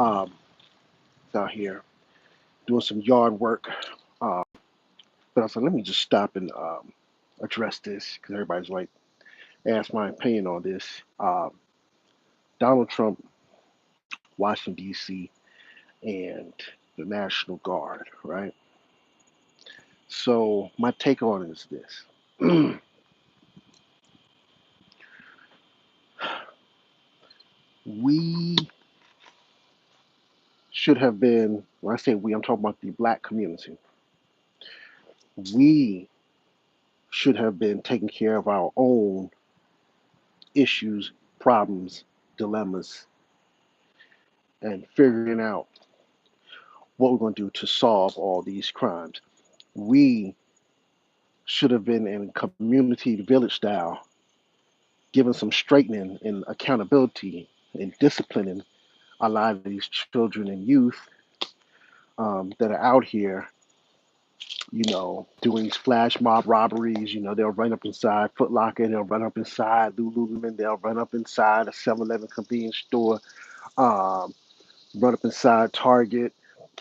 Um, out here doing some yard work. Um, but I was like, let me just stop and address this because everybody's like, ask my opinion on this. Um, Donald Trump, Washington, D.C., and the National Guard, right? So my take on it is this. We should have been, when I say we, I'm talking about the black community. We should have been taking care of our own issues, problems, dilemmas, and figuring out what we're going to do to solve all these crimes. We should have been in community village style, given some straightening and accountability and disciplining a lot of these children and youth that are out here, doing these flash mob robberies. They'll run up inside Foot Locker, they'll run up inside Lululemon, they'll run up inside a 7-Eleven convenience store, um, run up inside Target,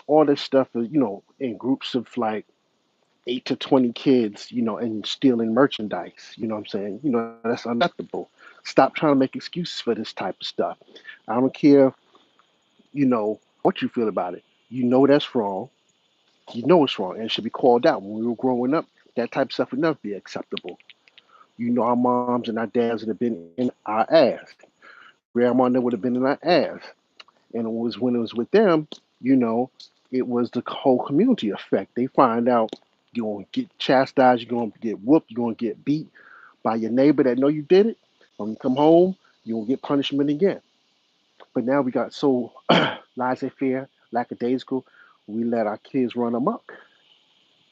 all this stuff, in groups of like 8 to 20 kids, and stealing merchandise. You know what I'm saying? That's unacceptable. Stop trying to make excuses for this type of stuff. I don't care, what you feel about it. You know that's wrong. You know it's wrong and it should be called out. When we were growing up, that type of stuff would never be acceptable. Our moms and our dads would have been in our ass. Grandma would have been in our ass. And it was when it was with them, you know, it was the whole community effect. They find out you're going to get chastised, you're going to get whooped, you're going to get beat by your neighbor that know you did it. When you come home, you're going to get punishment again. But now we got so laissez-faire, lackadaisical, we let our kids run amok.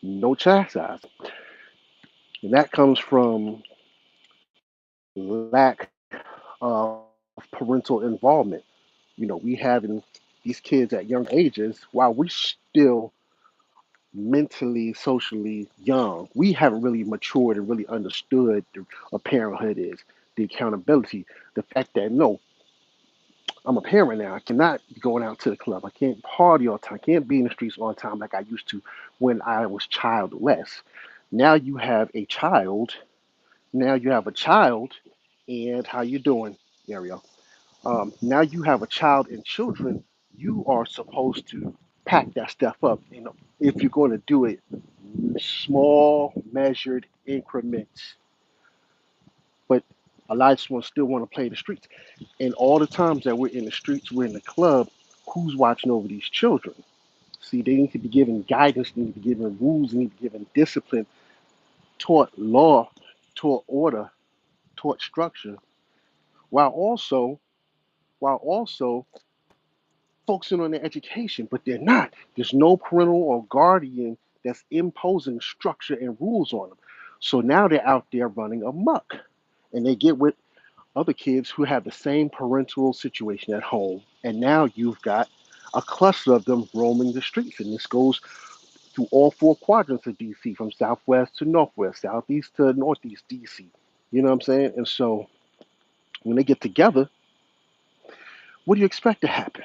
No chastising. And that comes from lack of parental involvement. We having these kids at young ages while we still mentally, socially young. We haven't really matured and really understood what parenthood is, the accountability, the fact that no, I'm a parent now. I cannot be going out to the club. I can't party all the time. I can't be in the streets all the time like I used to when I was childless. Now you have a child. Now you have a child, and how you doing, Ariel? Now you have a child and children. You are supposed to pack that stuff up. If you're going to do it, small, measured increments. But a lot of us still want to play the streets. And all the times that we're in the streets, we're in the club, who's watching over these children? See, they need to be given guidance, they need to be given rules, they need to be given discipline, taught law, taught order, taught structure, while also while also focusing on their education, but they're not. There's no parental or guardian that's imposing structure and rules on them. So now they're out there running amok and they get with other kids who have the same parental situation at home. And now you've got a cluster of them roaming the streets. And this goes through all four quadrants of DC, from southwest to northwest, southeast to northeast DC. You know what I'm saying? And so when they get together, what do you expect to happen?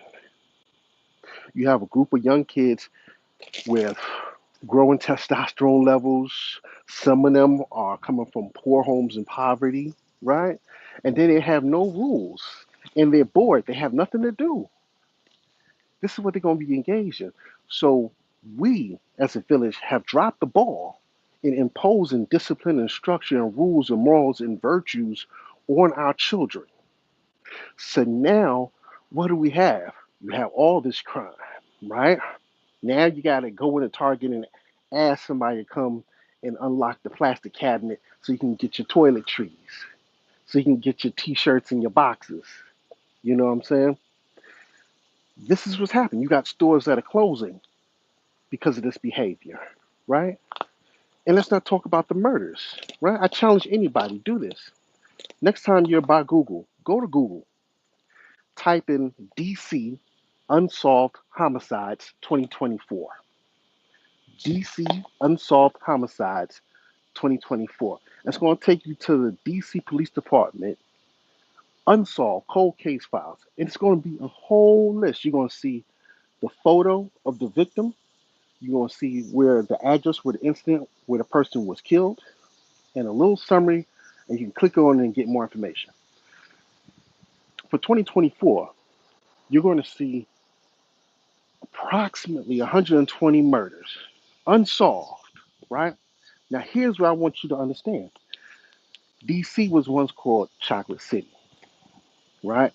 You have a group of young kids with growing testosterone levels. Some of them are coming from poor homes and poverty, right? And then they have no rules and they're bored. They have nothing to do. This is what they're going to be engaged in. So we, as a village, have dropped the ball in imposing discipline and structure and rules and morals and virtues on our children. So now, what do we have? You have all this crime, right? Now you got to go in a Target and ask somebody to come and unlock the plastic cabinet so you can get your toiletries, so you can get your t-shirts and your boxes. You know what I'm saying? This is what's happening. You got stores that are closing because of this behavior, right? And let's not talk about the murders, right? I challenge anybody, do this. Next time you're by Google, go to Google, type in DC Unsolved Homicides 2024. DC Unsolved Homicides 2024. It's going to take you to the DC Police Department unsolved cold case files. And it's going to be a whole list. You're going to see the photo of the victim. You're going to see where the address where the incident where the person was killed, and a little summary, and you can click on it and get more information. For 2024, you're going to see approximately 120 murders unsolved, right? Now, here's what I want you to understand. DC was once called Chocolate City, right?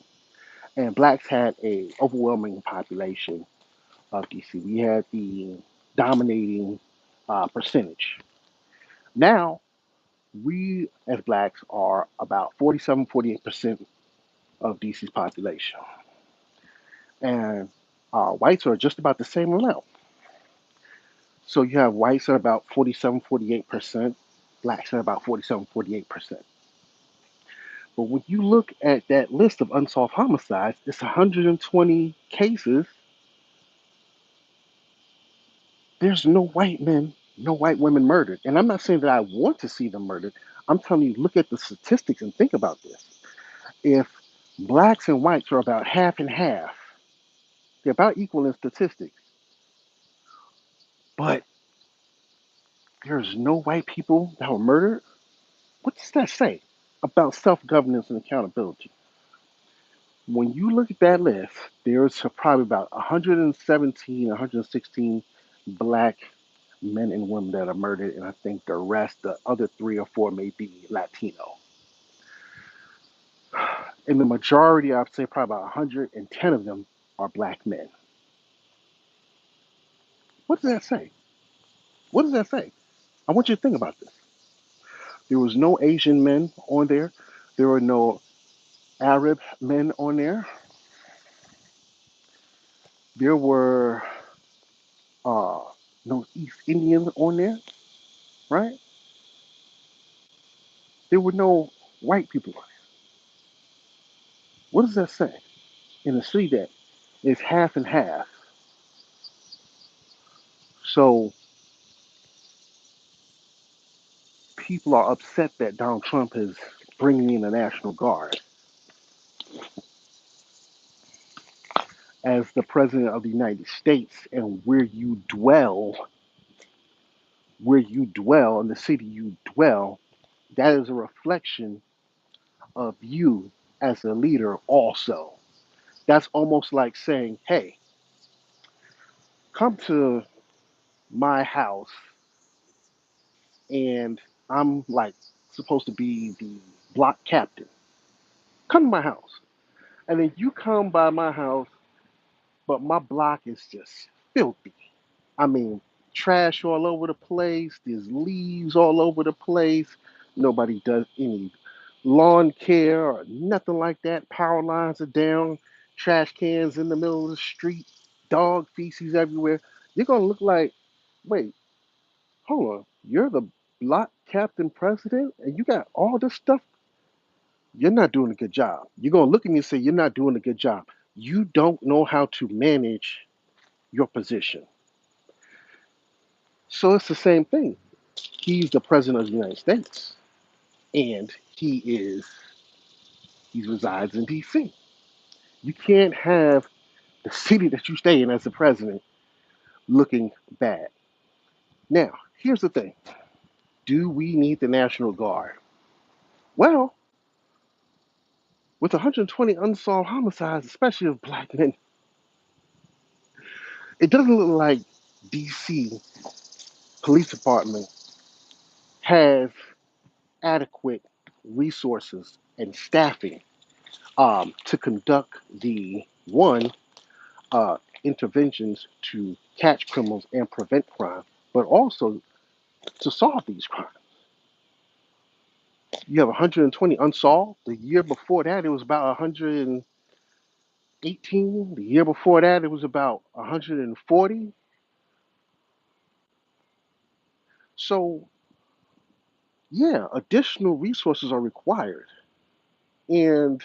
And blacks had a overwhelming population of DC. We had the dominating percentage. Now, we as blacks are about 47, 48% of DC's population. And whites are just about the same amount. So you have whites at about 47, 48%, blacks at about 47, 48%. But when you look at that list of unsolved homicides, it's 120 cases. There's no white men, no white women murdered. And I'm not saying that I want to see them murdered. I'm telling you, look at the statistics and think about this. If blacks and whites are about half and half, they're about equal in statistics, but there's no white people that were murdered. What does that say about self governance and accountability? When you look at that list, there's probably about 117, 116 black men and women that are murdered, and I think the rest, the other three or four, may be Latino. And the majority, I'd say probably about 110 of them, are black men. What does that say? What does that say? I want you to think about this. There was no Asian men on there. There were no Arab men on there. There were uh, no East Indians on there, right? There were no white people. What does that say? In a city that is half and half. So people are upset that Donald Trump is bringing in the National Guard as the president of the United States, and where you dwell, in the city you dwell, that is a reflection of you as a leader also. That's almost like saying, hey, come to my house, and I'm like supposed to be the block captain. Come to my house. And then you come by my house, but my block is just filthy. I mean, trash all over the place. There's leaves all over the place. Nobody does any lawn care or nothing like that. Power lines are down. Trash cans in the middle of the street. Dog feces everywhere. You're gonna look like, wait, hold on. You're the block captain president, and you got all this stuff. You're not doing a good job. You're gonna look at me and say you're not doing a good job. You don't know how to manage your position. So it's the same thing. He's the president of the United States, and he resides in D.C. You can't have the city that you stay in as the president looking bad. Now, here's the thing: do we need the National Guard? Well, with 120 unsolved homicides, especially of black men, it doesn't look like D.C. Police Department has adequate resources and staffing to conduct the one interventions to catch criminals and prevent crime, but also to solve these crimes. You have 120 unsolved. The year before that, it was about 118. The year before that, it was about 140. So, yeah, additional resources are required. And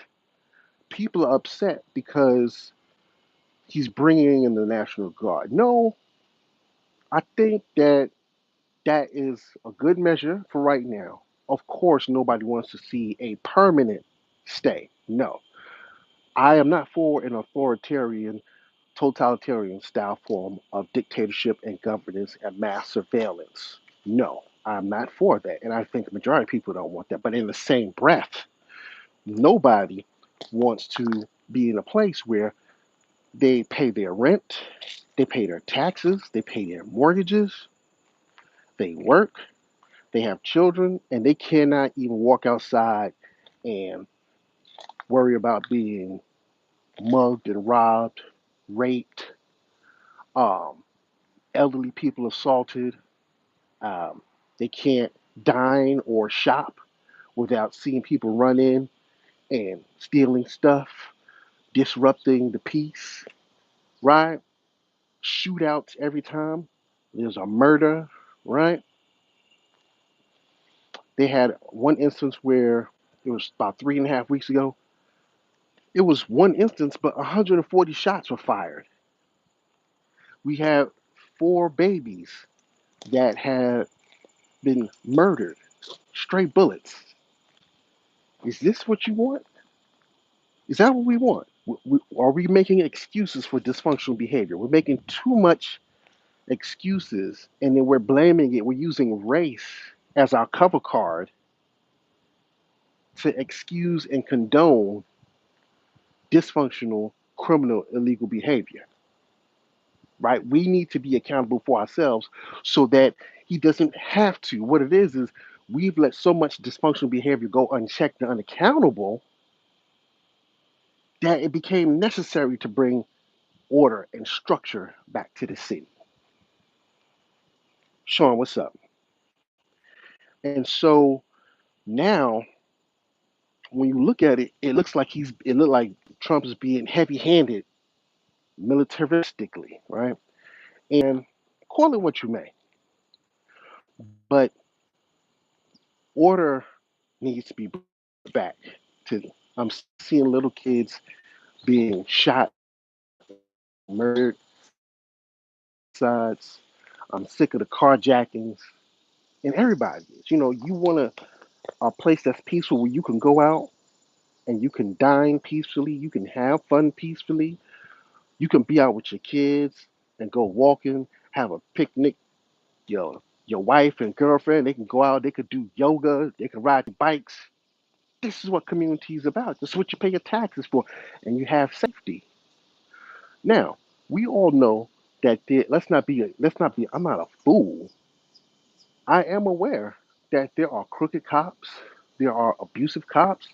people are upset because he's bringing in the National Guard. No, I think that is a good measure for right now. Of course, nobody wants to see a permanent stay. No, I am not for an authoritarian, totalitarian style form of dictatorship and governance and mass surveillance. No, I'm not for that. And I think the majority of people don't want that. But in the same breath, nobody wants to be in a place where they pay their rent, they pay their taxes, they pay their mortgages, they work, they have children, and they cannot even walk outside and worry about being mugged and robbed, raped, um, elderly people assaulted. Um, they can't dine or shop without seeing people run in and stealing stuff, disrupting the peace, right? Shootouts every time there's a murder, right? They had one instance where it was about 3.5 weeks ago. It was one instance, but 140 shots were fired. We had four babies that had been murdered, straight bullets. Is this what you want? Is that what we want? Are we making excuses for dysfunctional behavior? We're making too much excuses and then we're blaming it. We're using race as our cover card to excuse and condone dysfunctional, criminal, illegal behavior, right? We need to be accountable for ourselves so that he doesn't have to. What it is we've let so much dysfunctional behavior go unchecked and unaccountable that it became necessary to bring order and structure back to the city. Sean, what's up? And so now when you look at it, it looked like Trump is being heavy-handed militaristically, right? And call it what you may, but order needs to be back to I'm seeing little kids being shot, murdered, sides. I'm sick of the carjackings and everybody is. You want a place that's peaceful where you can go out and you can dine peacefully, you can have fun peacefully, you can be out with your kids and go walking, have a picnic. Your wife and girlfriend, they can go out, they could do yoga, they can ride the bikes. This is what community is about. This is what you pay your taxes for, and you have safety. Now, we all know that let's not be. I'm not a fool. I am aware that there are crooked cops, there are abusive cops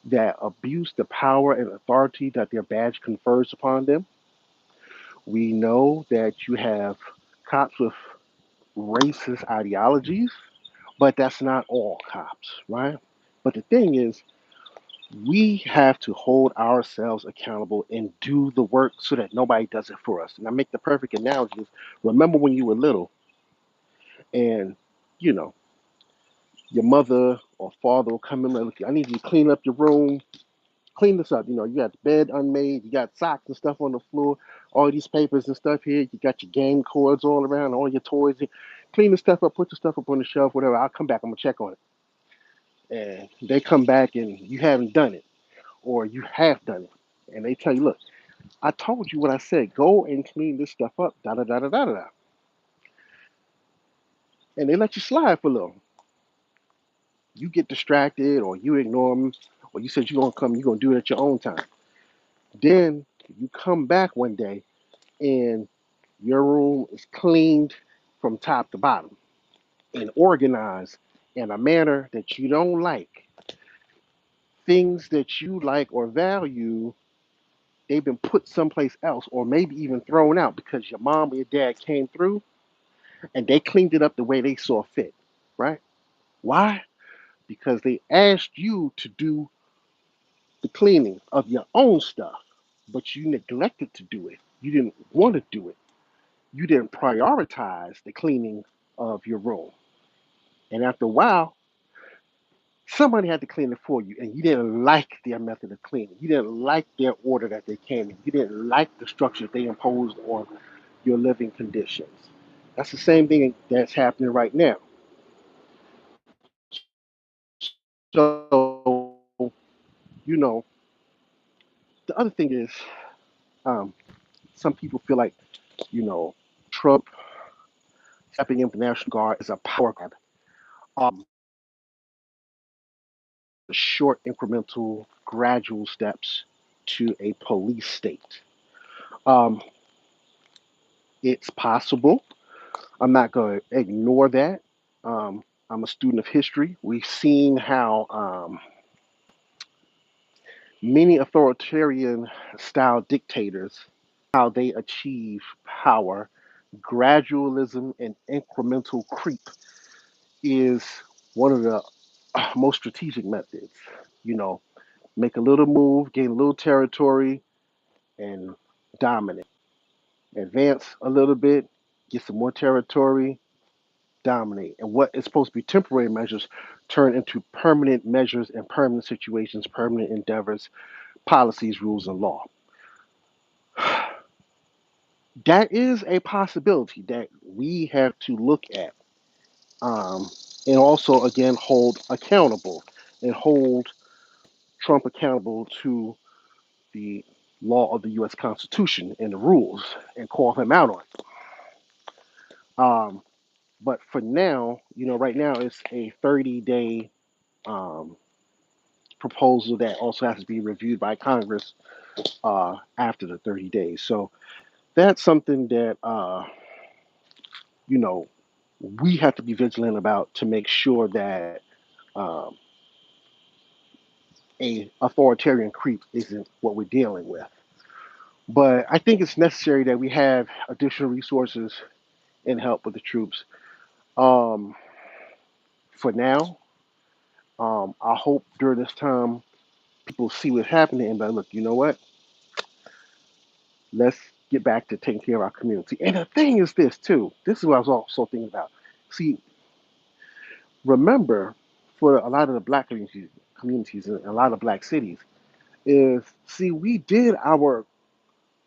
that abuse the power and authority that their badge confers upon them. We know that you have cops with racist ideologies, but that's not all cops, right? But the thing is, we have to hold ourselves accountable and do the work so that nobody does it for us. And I make the perfect analogy is remember when you were little and you know your mother or father will come in and look, I need you to clean up your room, clean this up. You got the bed unmade, you got socks and stuff on the floor, all these papers and stuff here, you got your game cords all around, all your toys. Clean the stuff up, put the stuff up on the shelf, whatever. I'll come back, I'm gonna check on it. And they come back and you haven't done it, or you have done it. And they tell you, look, I told you what I said. Go and clean this stuff up. Da da da da da da. And they let you slide for a little. You get distracted, or you ignore them, or you said you're gonna come. You're gonna do it at your own time. Then you come back one day, and your room is cleaned from top to bottom and organized in a manner that you don't like. Things that you like or value, they've been put someplace else, or maybe even thrown out because your mom or your dad came through and they cleaned it up the way they saw fit, right? Why? Because they asked you to do the cleaning of your own stuff, but you neglected to do it. You didn't want to do it. You didn't prioritize the cleaning of your room. And after a while, somebody had to clean it for you, and you didn't like their method of cleaning. You didn't like their order that they came in. You didn't like the structure they imposed on your living conditions. That's the same thing that's happening right now. So, you know, The other thing is, um, some people feel like, you know, Trump stepping in the National Guard is a power grab. Um, Short, incremental, gradual steps to a police state. Um, it's possible. I'm not going to ignore that. I'm a student of history. We've seen how many authoritarian style dictators, how they achieve power. Gradualism and incremental creep is one of the most strategic methods. You know, make a little move, gain a little territory, and dominate. Advance a little bit, get some more territory, dominate. And what is supposed to be temporary measures turn into permanent measures and permanent situations, permanent endeavors, policies, rules, and law. That is a possibility that we have to look at, um, and also, again, hold accountable and hold Trump accountable to the law of the U.S. Constitution and the rules and call him out on it. But for now, right now it's a 30-day um, proposal that also has to be reviewed by Congress after the 30 days. So that's something that you know we have to be vigilant about to make sure that um, a authoritarian creep isn't what we're dealing with. But I think it's necessary that we have additional resources and help with the troops. Um, for now, I hope during this time people see what's happening and be like, look, you know what? Let's get back to taking care of our community. And the thing is this too. This is what I was also thinking about. See, remember, for a lot of the black communities in a lot of black cities, is see we did our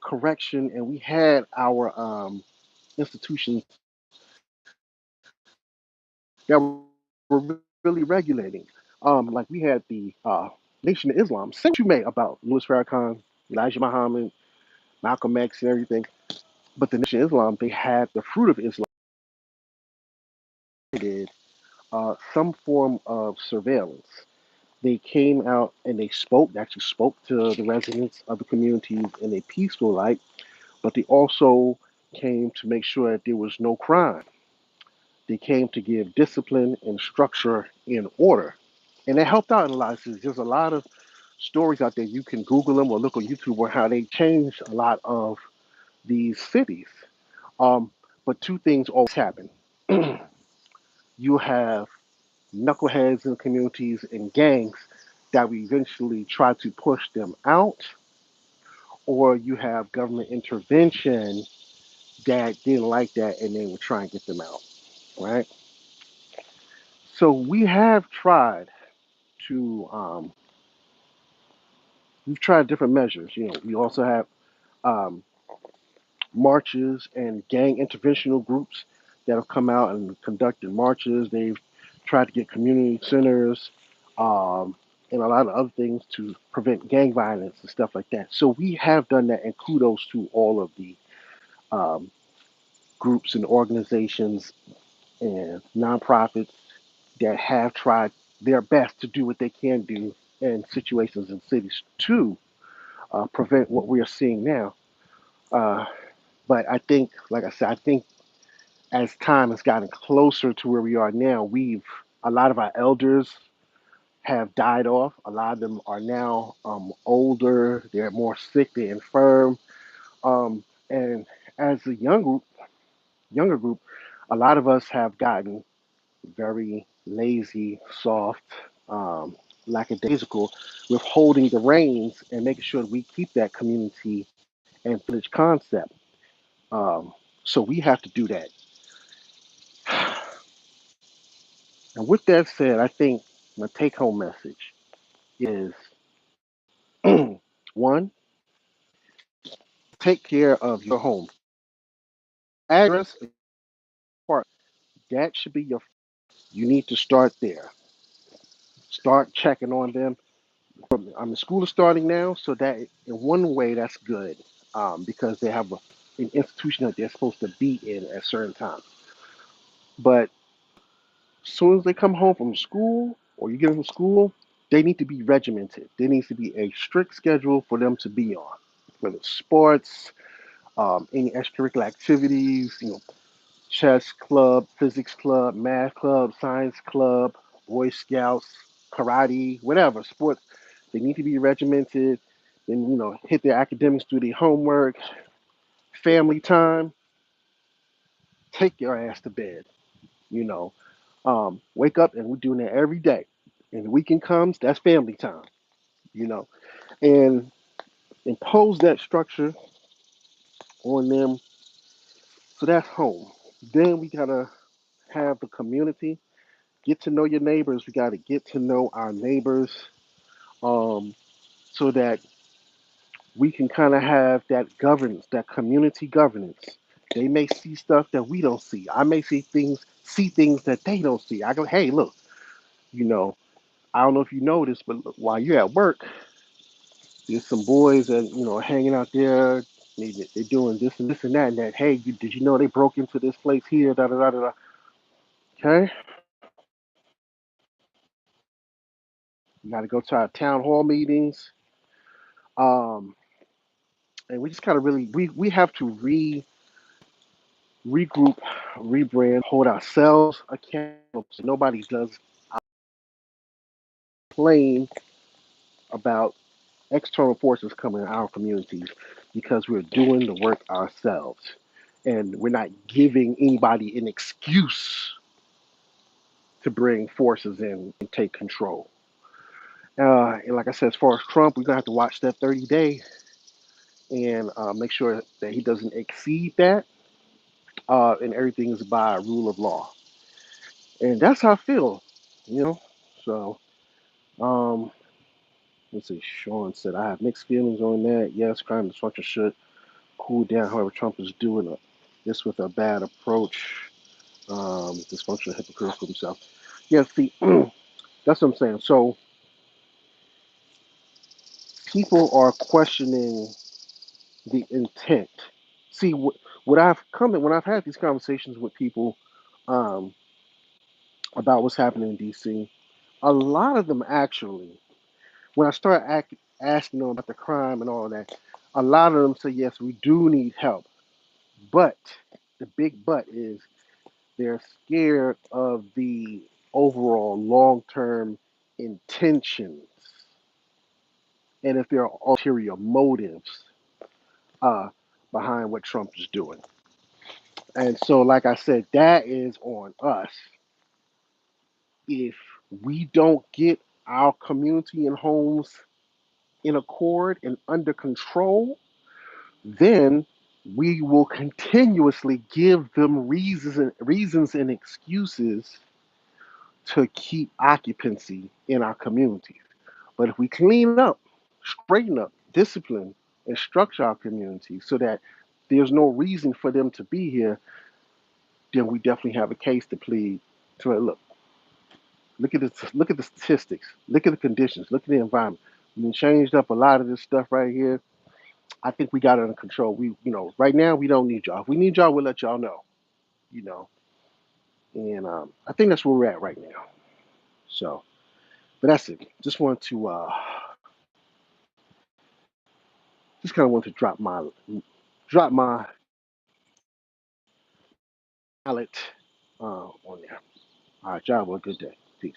correction and we had our institutions that were really regulating. Like we had the Nation of Islam. Since you made about Louis Farrakhan, Elijah Muhammad, Malcolm X, and everything, but the Nation of Islam, they had the fruit of Islam. They did some form of surveillance. They came out and they actually spoke to the residents of the communities in a peaceful light, but they also came to make sure that there was no crime. They came to give discipline and structure and order. And that helped out in a lot of cities. There's a lot of stories out there. You can Google them or look on YouTube where how they changed a lot of these cities. Um, but two things always happen. You have knuckleheads in communities and gangs that we eventually try to push them out, or you have government intervention that didn't like that and they would try and get them out, right? So we have tried to, we've tried different measures. We also have um, marches and gang interventional groups that have come out and conducted marches. They've tried to get community centers um, and a lot of other things to prevent gang violence and stuff like that. So we have done that, and kudos to all of the um, groups and organizations and nonprofits that have tried their best to do what they can do in situations in cities to prevent what we are seeing now. Uh, but I think, like I said, I think as time has gotten closer to where we are now, a lot of our elders have died off. A lot of them are now older. They're more sick. They're infirm. And as a younger group, a lot of us have gotten very lazy, soft, um, lackadaisical with holding the reins and making sure that we keep that community and village concept. Um, so we have to do that. And with that said, I think my take home message is one, take care of your home. Address, part, that should be you need to start there. Start checking on them. The school is starting now, so that in one way that's good, because they have an institution that they're supposed to be in at certain times. But as soon as they come home from school or you get them from school, they need to be regimented. There needs to be a strict schedule for them to be on, whether it's sports, any extracurricular activities, chess club, physics club, math club, science club, Boy Scouts, karate, whatever sports. They need to be regimented. Then hit their academics, do their homework, family time. Take your ass to bed. You know, wake up and we're doing that every day. And the weekend comes, that's family time. You know, and impose that structure on them. So that's home. Then we gotta have the community. Get to know your neighbors. We got to get to know our neighbors, um, so that we can kind of have that governance, that community governance. They may see stuff that we don't see. I may see things that they don't see. I go, hey, look, you know, I don't know if you know this, but look, while you're at work, there's some boys that hanging out there. They're doing this and that and that. Hey, did you know they broke into this place here? Da da da da. Da. Okay, we got to go to our town hall meetings. Um, and we just kind of really we have to regroup, rebrand, hold ourselves accountable. So nobody does complain about external forces coming in our communities because we're doing the work ourselves, and we're not giving anybody an excuse to bring forces in and take control. And like I said, as far as Trump, we're gonna have to watch that 30 day and make sure that he doesn't exceed that, and everything is by rule of law. And that's how I feel, you know. So, um, let's see. Sean said, "I have mixed feelings on that. Yes, crime and destruction should cool down. However, Trump is doing this with a bad approach, dysfunctional, hypocritical himself." Yeah, see, that's what I'm saying. So people are questioning the intent. See, what I've come in when I've had these conversations with people, um, about what's happening in D.C. A lot of them actually, when I start asking them about the crime and all of that, a lot of them say, yes, we do need help. But the big but is they're scared of the overall long term intentions and if there are ulterior motives, uh, behind what Trump is doing. And so, like I said, that is on us. If we don't get our community and homes in accord and under control, then we will continuously give them reasons and excuses to keep occupancy in our communities. But if we clean up, straighten up, discipline, and structure our communities so that there's no reason for them to be here, then we definitely have a case to plead. To look at the statistics, look at the conditions, look at the environment. We changed up a lot of this stuff right here. I think we got it under control. Right now we don't need y'all. If we need y'all, we'll let y'all know. You know, and I think that's where we're at right now. So, but that's it. Just kind of want to drop my mallet on there. All right, y'all have a good day. Peace.